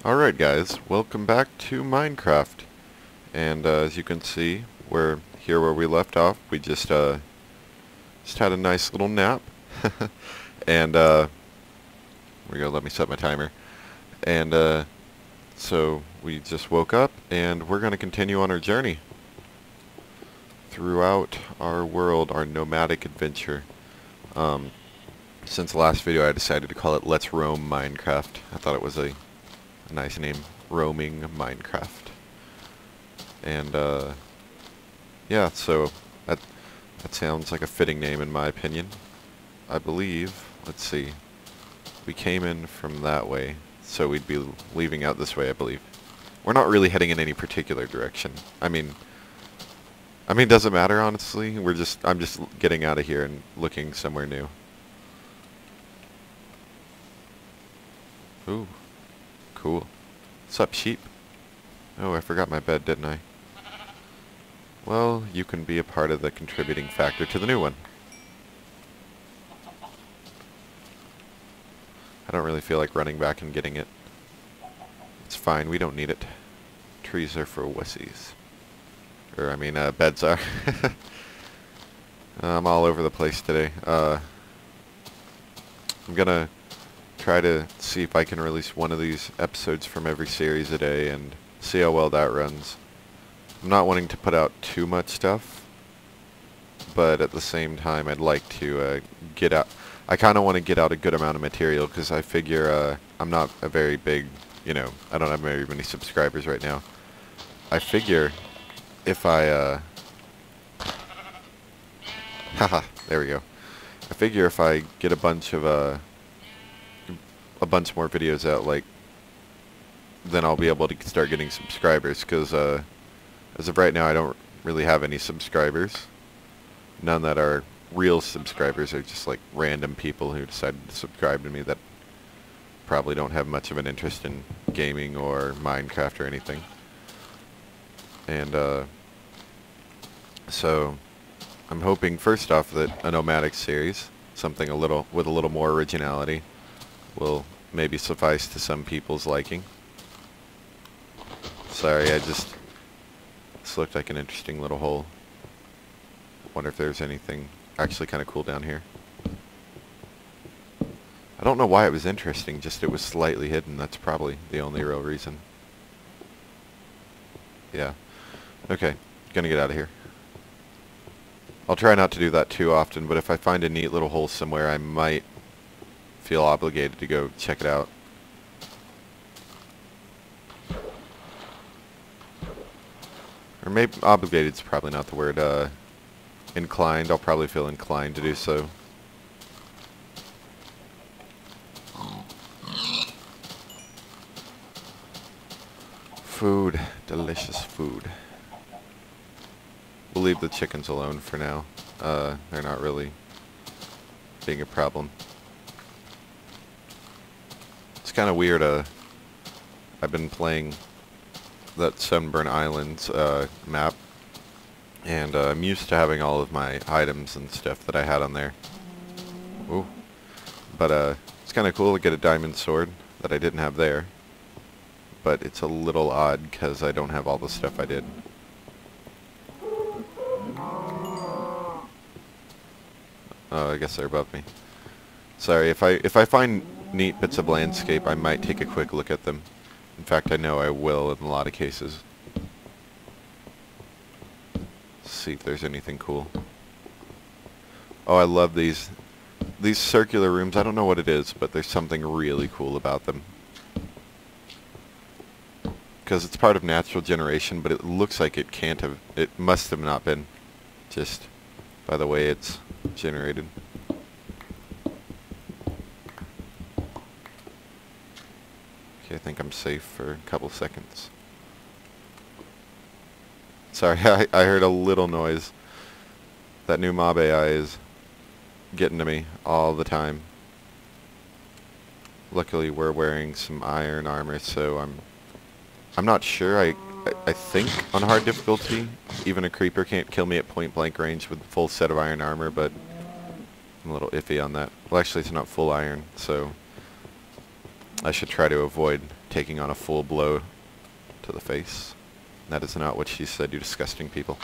Alright guys, welcome back to Minecraft. And as you can see, we're here where we left off. We just had a nice little nap. And here we go, let me set my timer. And so we just woke up and we're going to continue on our journey throughout our world, our nomadic adventure. Since the last video I decided to call it Let's Roam Minecraft. I thought it was a nice name, Roaming Minecraft. And yeah, so that sounds like a fitting name in my opinion. I believe, let's see, we came in from that way, so we'd be leaving out this way, I believe. We're not really heading in any particular direction. I mean, it doesn't matter honestly. I'm just getting out of here and looking somewhere new. Ooh. Cool. What's up, sheep? Oh, I forgot my bed, didn't I? Well, you can be a part of the contributing factor to the new one. I don't really feel like running back and getting it. It's fine, we don't need it. Trees are for wussies. Or, I mean, beds are. I'm all over the place today. I'm gonna try to see if I can release one of these episodes from every series a day and see how well that runs. I'm not wanting to put out too much stuff, but at the same time I'd like to get out. I kind of want to get out a good amount of material because I figure I'm not a very big, I don't have very many subscribers right now. I figure if I haha, there we go. I figure if I get a bunch more videos out, then I'll be able to start getting subscribers, because as of right now I don't really have any subscribers. None that are real subscribers, are just like random people who decided to subscribe to me that probably don't have much of an interest in gaming or Minecraft or anything. And so I'm hoping first off that a nomadic series, something with a little more originality, will maybe suffice to some people's liking. Sorry, this looked like an interesting little hole. Wonder if there's anything actually kind of cool down here. I don't know why it was interesting, just it was slightly hidden. That's probably the only real reason. Yeah. Okay, gonna get out of here. I'll try not to do that too often, but if I find a neat little hole somewhere, I might feel obligated to go check it out. Or maybe obligated's probably not the word. Inclined. I'll probably feel inclined to do so. Food. Delicious food. We'll leave the chickens alone for now. They're not really being a problem. It's kind of weird, I've been playing that Sunburn Islands map, and I'm used to having all of my items and stuff that I had on there. Ooh. But it's kind of cool to get a diamond sword that I didn't have there. But it's a little odd because I don't have all the stuff I did. Oh, I guess they're above me. Sorry, if I find neat bits of landscape, I might take a quick look at them. In fact, I know I will in a lot of cases. Let's see if there's anything cool. Oh, I love these circular rooms. I don't know what it is, but there's something really cool about them. Because it's part of natural generation, but it looks like it must have not been, just by the way it's generated. Okay, I think I'm safe for a couple seconds. Sorry, I heard a little noise. That new mob AI is getting to me all the time. Luckily we're wearing some iron armor, so I'm not sure. I think on hard difficulty, even a creeper can't kill me at point blank range with a full set of iron armor, but I'm a little iffy on that. Well, actually it's not full iron, so I should try to avoid taking on a full blow to the face. That is not what she said, you disgusting people.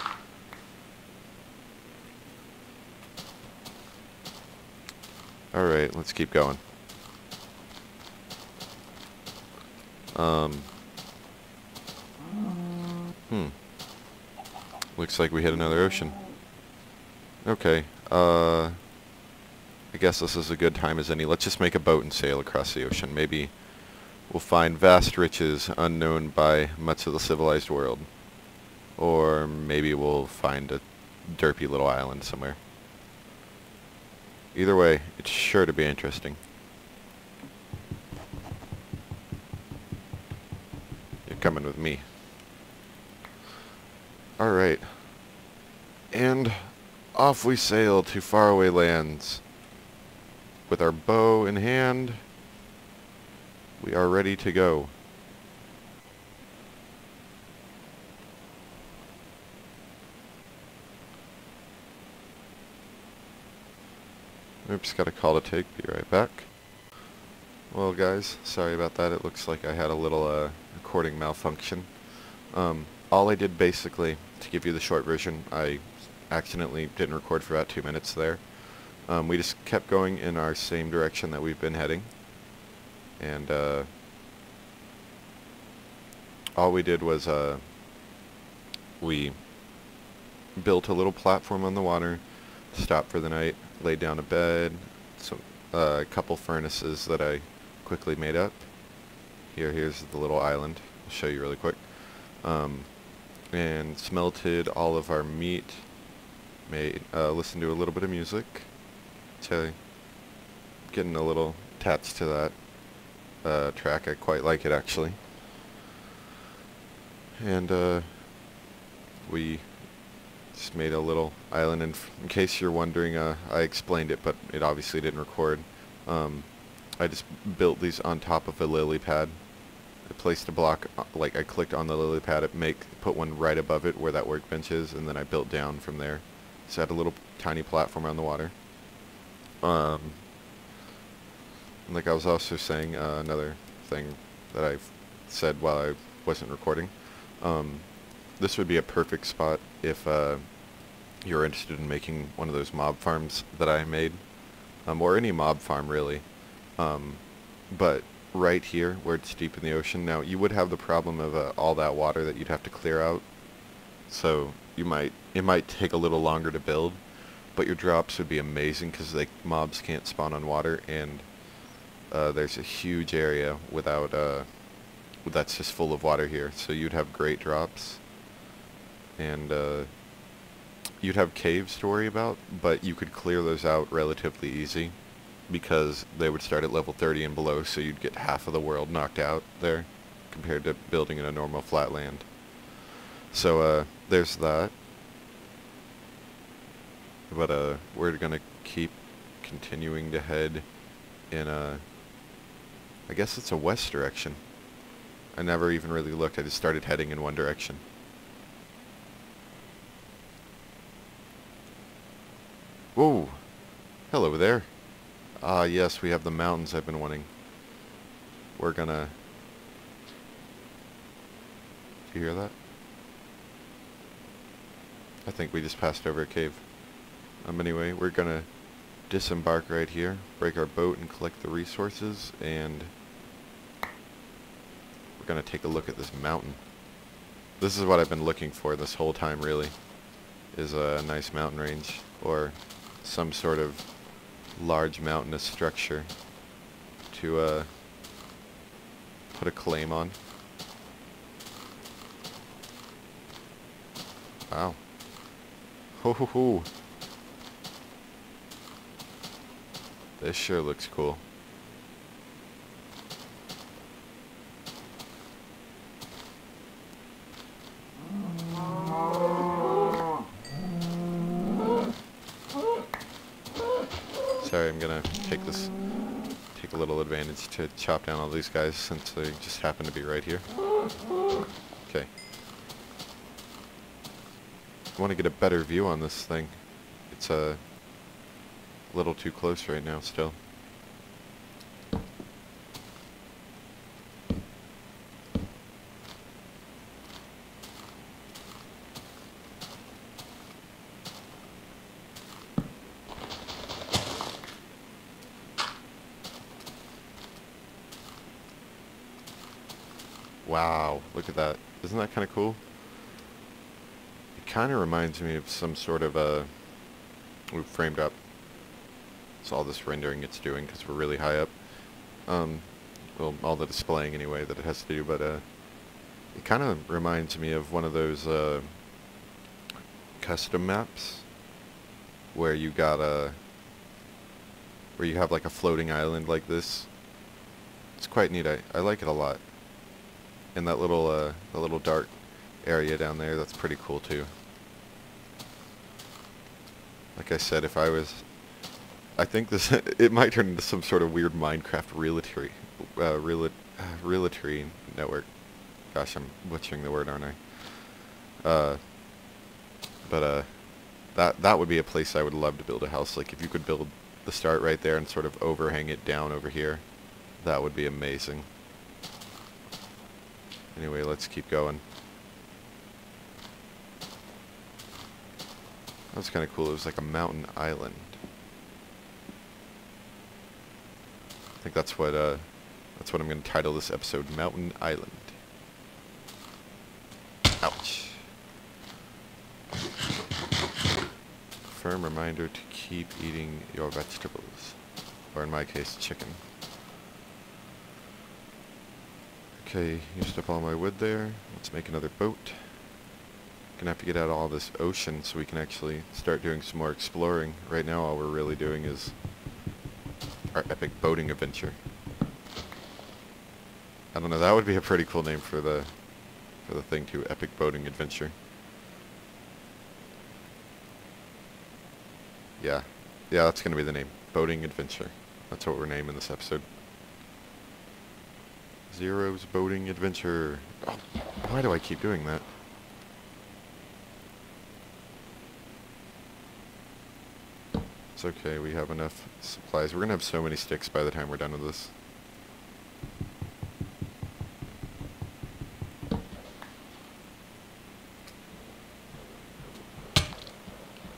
Alright, let's keep going. Looks like we hit another ocean. Okay, I guess this is a good time as any. Let's just make a boat and sail across the ocean. Maybe we'll find vast riches unknown by much of the civilized world. Or maybe we'll find a derpy little island somewhere. Either way, it's sure to be interesting. You're coming with me. Alright. And off we sail to faraway lands. With our bow in hand, we are ready to go. Oops, got a call to take. Be right back. Well, guys, sorry about that. It looks like I had a little recording malfunction. All I did basically, to give you the short version, I accidentally didn't record for about 2 minutes there. We just kept going in our same direction that we've been heading. And all we did was we built a little platform on the water, stopped for the night, laid down a bed, a couple furnaces that I quickly made up. Here's the little island. I'll show you really quick. And smelted all of our meat. Listened to a little bit of music. Getting a little attached to that track. I quite like it actually. And we just made a little island. And in case you're wondering, I explained it, but it obviously didn't record. I just built these on top of a lily pad. I placed a block, like I clicked on the lily pad, put one right above it where that workbench is, and then I built down from there. So I had a little tiny platform on the water. Like I was also saying, another thing that I've said while I wasn't recording, this would be a perfect spot if you're interested in making one of those mob farms that I made, or any mob farm really. But right here, where it's deep in the ocean, now you would have the problem of all that water that you'd have to clear out. So it might take a little longer to build, but your drops would be amazing because mobs can't spawn on water, and there's a huge area that's just full of water here. So you'd have great drops, and you'd have caves to worry about, but you could clear those out relatively easy because they would start at level 30 and below, so you'd get half of the world knocked out there compared to building in a normal flat land. So there's that. But we're gonna keep continuing to head in I guess it's a west direction. I never even really looked, I just started heading in one direction. Whoa! Hello there. Ah, yes, we have the mountains I've been wanting. We're gonna... Do you hear that? I think we just passed over a cave. Anyway, we're gonna disembark right here, break our boat and collect the resources, and we're gonna take a look at this mountain. This is what I've been looking for this whole time, really, is a nice mountain range, or some sort of large mountainous structure to put a claim on. Wow. Ho ho ho. This sure looks cool. Sorry, I'm gonna take a little advantage to chop down all these guys since they just happen to be right here. Okay. want to get a better view on this thing. It's a little too close right now still. Wow, look at that. Isn't that kind of cool? It kind of reminds me of some sort of we've framed up. It's all this rendering it's doing because we're really high up. Well, all the displaying anyway that it has to do, but it kind of reminds me of one of those custom maps where you got where you have like a floating island like this. It's quite neat. I like it a lot. And that little dark area down there, that's pretty cool too. Like I said, if I was, I think this it might turn into some sort of weird Minecraft reality network. Gosh, I'm butchering the word, aren't I? But that would be a place I would love to build a house. Like if you could build the start right there and sort of overhang it down over here, that would be amazing. Anyway, let's keep going. That was kind of cool. It was like a mountain island. I think that's what I'm going to title this episode, Mountain Island. Ouch. Firm reminder to keep eating your vegetables. Or in my case, chicken. Okay, used up all my wood there. Let's make another boat. Gonna have to get out all this ocean so we can actually start doing some more exploring. Right now all we're really doing is our epic boating adventure. I don't know, that would be a pretty cool name for the thing too, epic boating adventure. Yeah, that's gonna be the name, boating adventure. That's what we're naming this episode. Zero's boating adventure. Oh, why do I keep doing that? It's okay, we have enough supplies. We're gonna have so many sticks by the time we're done with this.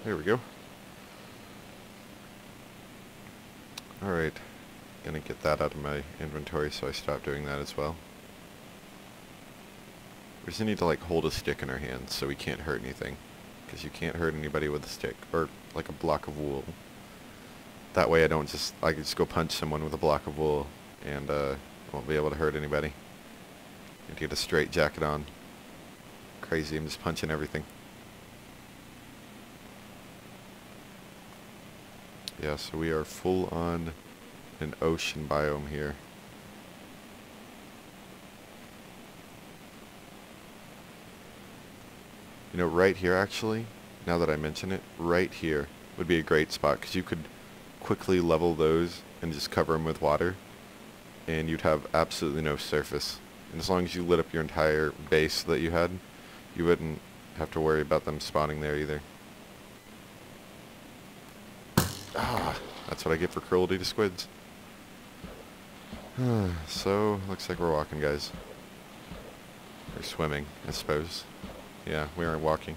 There we go. Alright. Gonna get that out of my inventory so I stop doing that as well. We just need to like hold a stick in our hands so we can't hurt anything. Because you can't hurt anybody with a stick. Or like a block of wool. That way I can just go punch someone with a block of wool and won't be able to hurt anybody. Need to get a straight jacket on. Crazy, I'm just punching everything. Yeah, so we are full on an ocean biome here. You know, right here actually, now that I mention it, right here would be a great spot because you could quickly level those and just cover them with water and you'd have absolutely no surface. And as long as you lit up your entire base that you had, you wouldn't have to worry about them spawning there either. Ah, that's what I get for cruelty to squids. So, looks like we're walking, guys. Or swimming, I suppose. Yeah, we aren't walking.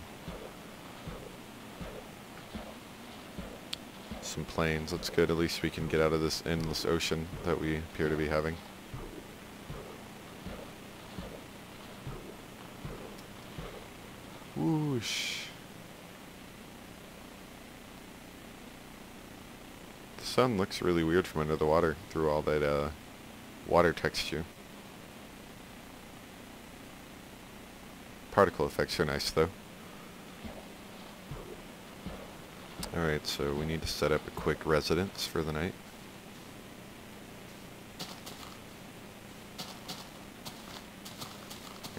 Some planes, that's good. At least we can get out of this endless ocean that we appear to be having. Whoosh. The sun looks really weird from under the water through all that water texture. Particle effects are nice though. Alright, so we need to set up a quick residence for the night.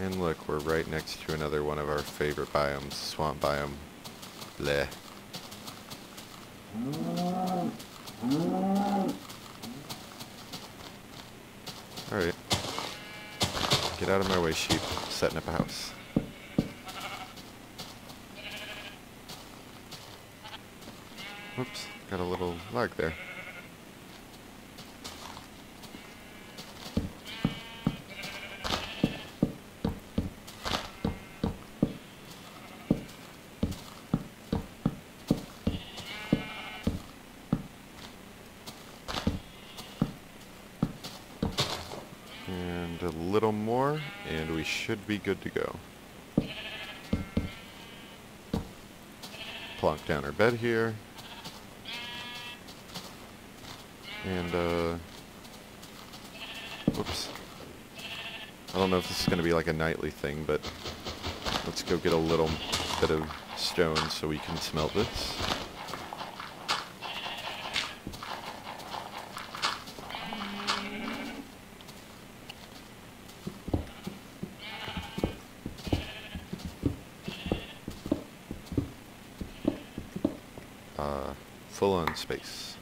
And look, we're right next to another one of our favorite biomes, swamp biome. Bleh. Alright. Get out of my way, sheep. Setting up a house. Whoops, got a little lag there. And a little more, and we should be good to go. Plonk down our bed here. And, whoops. I don't know if this is going to be like a nightly thing, but let's go get a little bit of stone so we can smelt this. Full on space.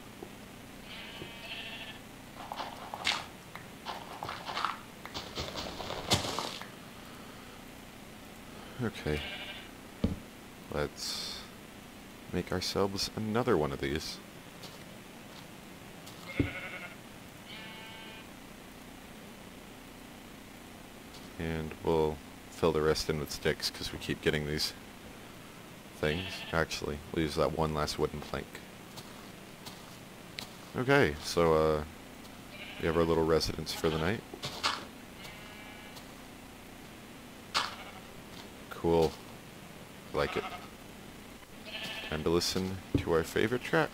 Okay. Let's make ourselves another one of these. And we'll fill the rest in with sticks because we keep getting these things. Actually, we'll use that one last wooden plank. Okay, so we have our little residence for the night. Cool. Like it. Time to listen to our favorite track.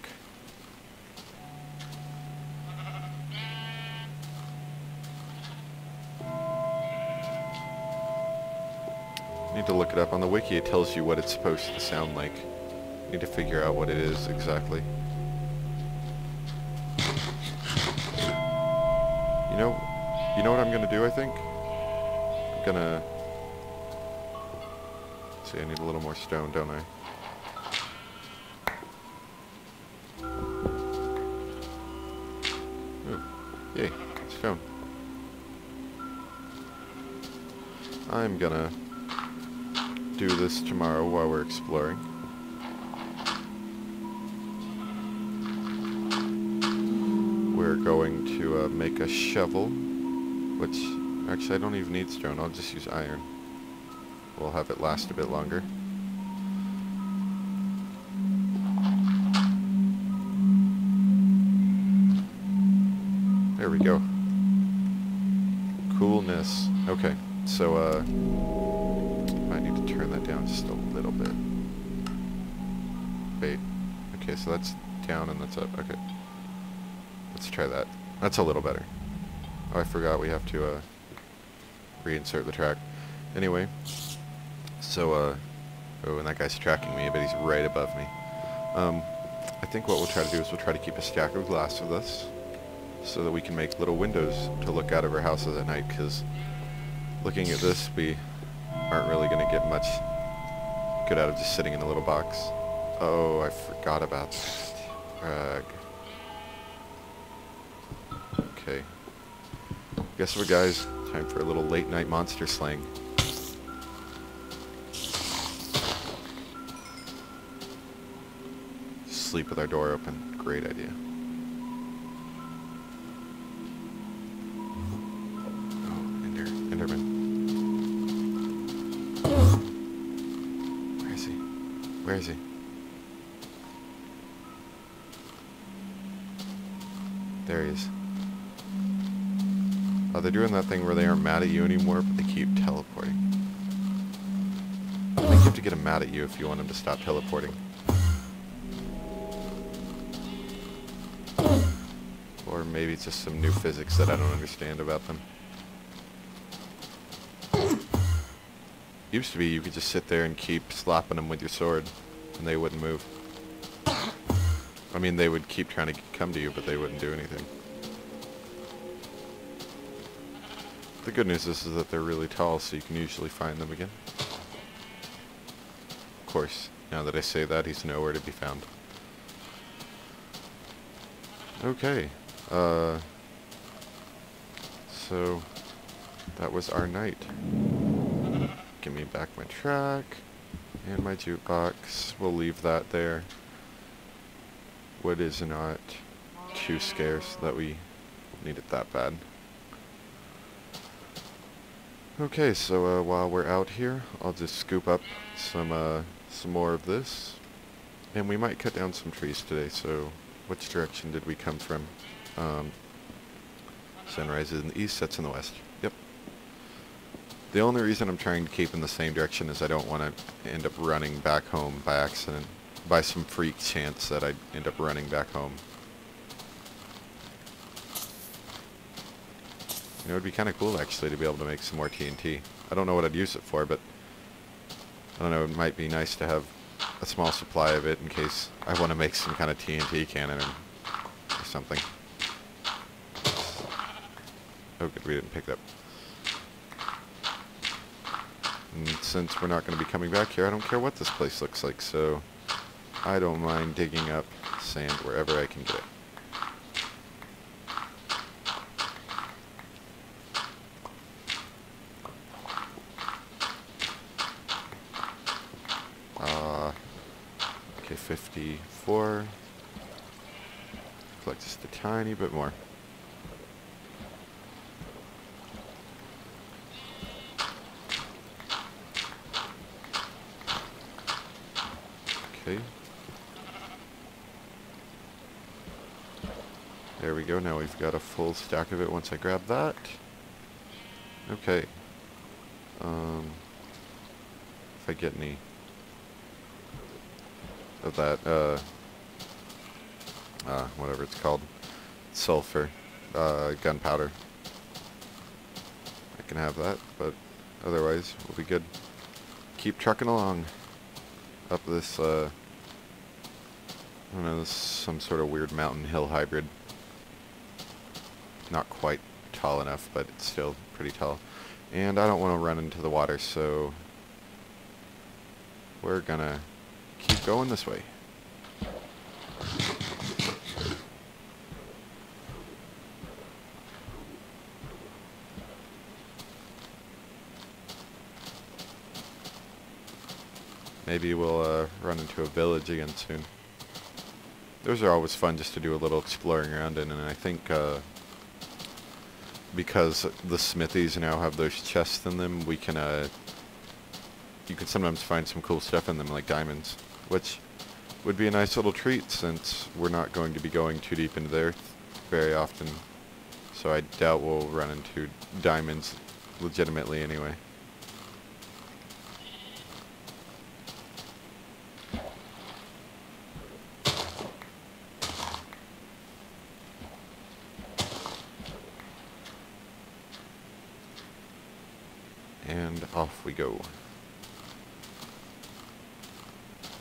Need to look it up on the wiki. It tells you what it's supposed to sound like. Need to figure out what it is exactly. You know what I'm gonna do, I think? I'm gonna... See, I need a little more stone, don't I? Ooh, yay, stone. I'm gonna do this tomorrow while we're exploring. We're going to make a shovel, which actually I don't even need stone, I'll just use iron. We'll have it last a bit longer. There we go. Coolness. Okay, so I need to turn that down just a little bit. Wait. Okay, so that's down and that's up. Okay. Let's try that. That's a little better. Oh, I forgot we have to reinsert the track. Anyway, so oh, and that guy's tracking me, but he's right above me. I think what we'll try to do is we'll try to keep a stack of glass with us so that we can make little windows to look out of our houses at night, because looking at this, we aren't really going to get much good out of just sitting in a little box. Oh, I forgot about that. Drag. Okay. Guess what, guys? Time for a little late night monster slaying. Sleep with our door open. Great idea. Oh, Enderman. Where is he? Where is he? There he is. Oh, they're doing that thing where they aren't mad at you anymore, but they keep teleporting. I think you have to get them mad at you if you want them to stop teleporting. Or maybe it's just some new physics that I don't understand about them. Used to be you could just sit there and keep slapping them with your sword, and they wouldn't move. I mean, they would keep trying to come to you, but they wouldn't do anything. The good news is that they're really tall, so you can usually find them again. Of course, now that I say that, he's nowhere to be found. Okay, so that was our night. Give me back my track and my jukebox. We'll leave that there. wood is not too scarce that we need it that bad. Okay, so while we're out here, I'll just scoop up some more of this, and we might cut down some trees today. So, which direction did we come from? Sunrise is in the east, sets in the west. Yep. The only reason I'm trying to keep in the same direction is I don't want to end up running back home by accident, by some freak chance that I'd end up running back home. You know, it'd be kind of cool actually to be able to make some more TNT. I don't know what I'd use it for, but I don't know, it might be nice to have a small supply of it in case I want to make some kind of TNT cannon or something. Oh good, we didn't pick it up. And since we're not going to be coming back here, I don't care what this place looks like, so I don't mind digging up sand wherever I can get it. Okay, 54. Collect just a tiny bit more. Okay. There we go, now we've got a full stack of it once I grab that. Okay. If I get any of that, whatever it's called, sulfur, gunpowder, I can have that, but otherwise we'll be good. Keep trucking along up this, I don't know, this is some sort of weird mountain hill hybrid. Not quite tall enough, but it's still pretty tall. And I don't want to run into the water, so we're gonna keep going this way. Maybe we'll run into a village again soon. Those are always fun just to do a little exploring around in, and I think because the smithies now have those chests in them, we can you can sometimes find some cool stuff in them, like diamonds, which would be a nice little treat since we're not going to be going too deep into the earth very often. So I doubt we'll run into diamonds legitimately anyway. And off we go.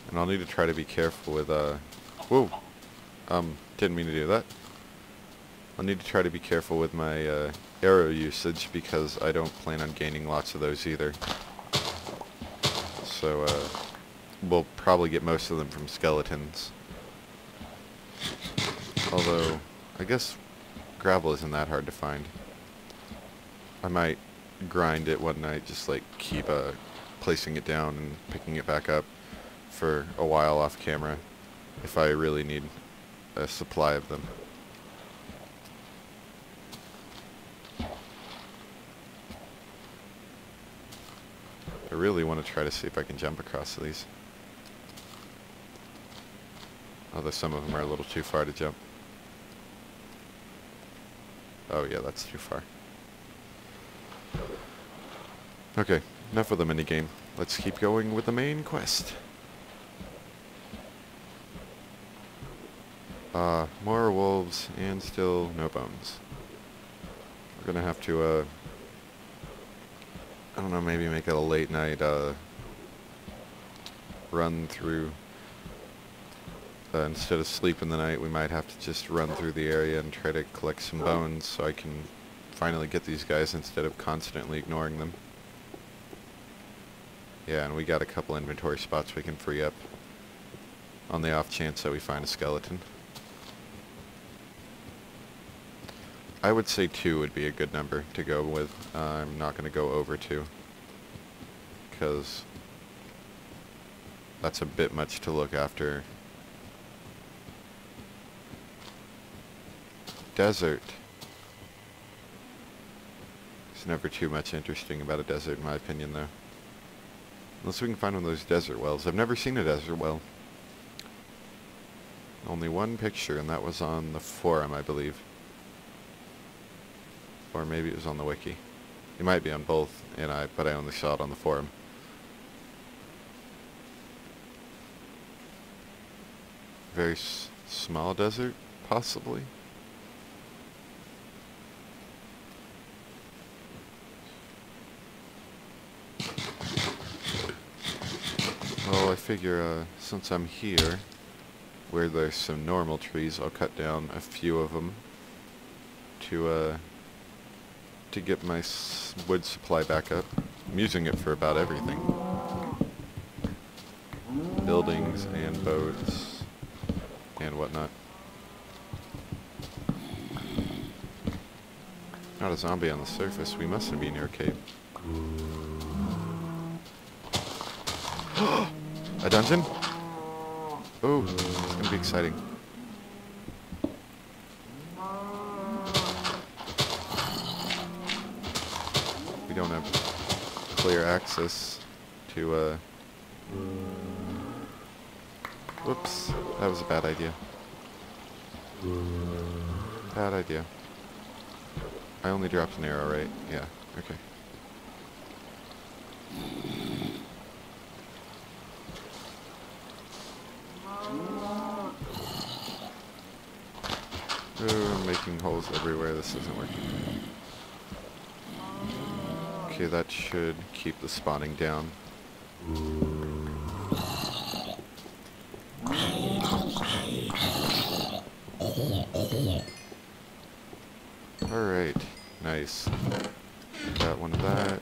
And I'll need to try to be careful with, whoa, didn't mean to do that. I'll need to try to be careful with my, arrow usage because I don't plan on gaining lots of those either. So, we'll probably get most of them from skeletons. Although, I guess gravel isn't that hard to find. I might grind it one night, just like keep placing it down and picking it back up for a while off camera if I really need a supply of them. I really want to try to see if I can jump across these. Although some of them are a little too far to jump. Oh yeah, that's too far. Okay, enough of the minigame. Let's keep going with the main quest. More wolves and still no bones. We're gonna have to, I don't know, maybe make it a late night, run through. Instead of sleep in the night, we might have to just run through the area and try to collect some bones so I can finally get these guys instead of constantly ignoring them. Yeah, and we got a couple inventory spots we can free up on the off chance that we find a skeleton. I would say 2 would be a good number to go with. I'm not going to go over 2 because that's a bit much to look after desert. There's never too much interesting about a desert, in my opinion, though. Unless we can find one of those desert wells. I've never seen a desert well. Only one picture, and that was on the forum, I believe. Or maybe it was on the wiki. It might be on both, but I only saw it on the forum. Very small desert, possibly. Well, I figure since I'm here, where there's some normal trees, I'll cut down a few of them to get my wood supply back up. I'm using it for about everything. Buildings and boats and whatnot. Not a zombie on the surface. We mustn't be near a cave. A dungeon? Oh, it's gonna be exciting. We don't have clear access to, whoops, that was a bad idea. Bad idea. I only dropped an arrow, right? Yeah, okay. Oh, I'm making holes everywhere. This isn't working. Okay, that should keep the spawning down. Alright, nice. Got one of that.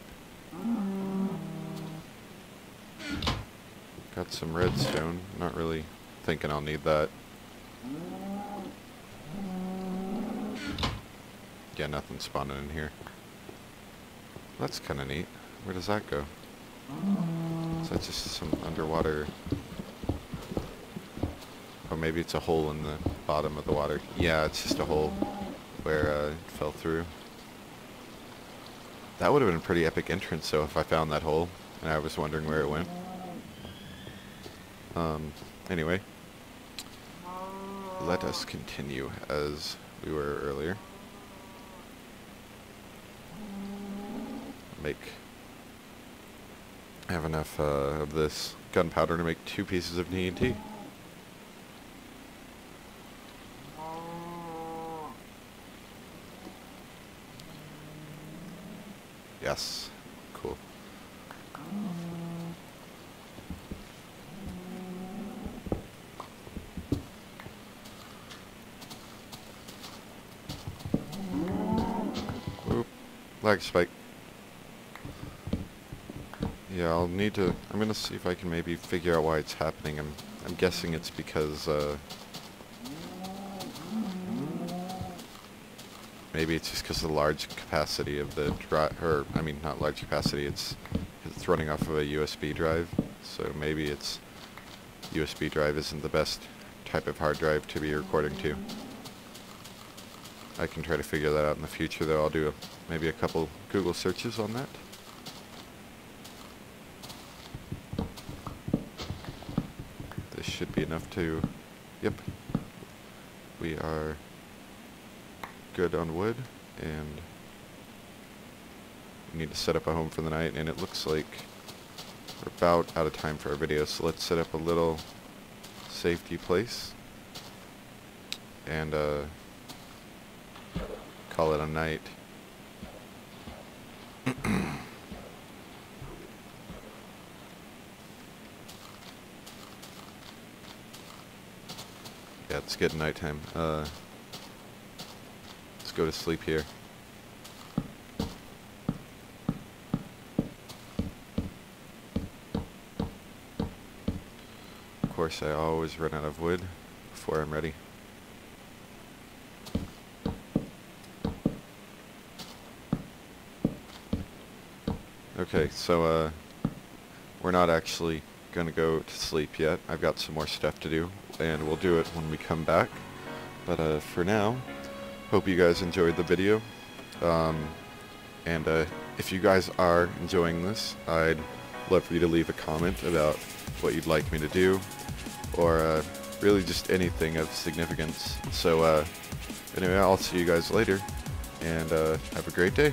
Got some redstone. Not really thinking I'll need that. Yeah, nothing spawning in here. That's kind of neat. Where does that go? Is that just some underwater... Or maybe it's a hole in the bottom of the water. Yeah, it's just a hole where it fell through. That would have been a pretty epic entrance, though, if I found that hole and I was wondering where it went. Anyway. Let us continue as we were earlier. I have enough of this gunpowder to make 2 pieces of TNT. Yes. Cool. Oop. Lag spike. Yeah, I'll need to... I'm gonna see if I can maybe figure out why it's happening. I'm guessing it's because, maybe it's just because of the large capacity of the drive, or, I mean, not large capacity, it's running off of a USB drive, so maybe it's USB drive isn't the best type of hard drive to be recording to. I can try to figure that out in the future, though. I'll do maybe a couple Google searches on that. This should be enough to... Yep. We are good on wood, and we need to set up a home for the night, and it looks like we're about out of time for our video, so let's set up a little safety place and call it a night. Yeah, it's getting nighttime. Let's go to sleep here. Of course, I always run out of wood before I'm ready. Okay, so we're not actually going to go to sleep yet. I've got some more stuff to do, and we'll do it when we come back. But for now, hope you guys enjoyed the video. And if you guys are enjoying this, I'd love for you to leave a comment about what you'd like me to do, or really just anything of significance. So anyway, I'll see you guys later, and have a great day.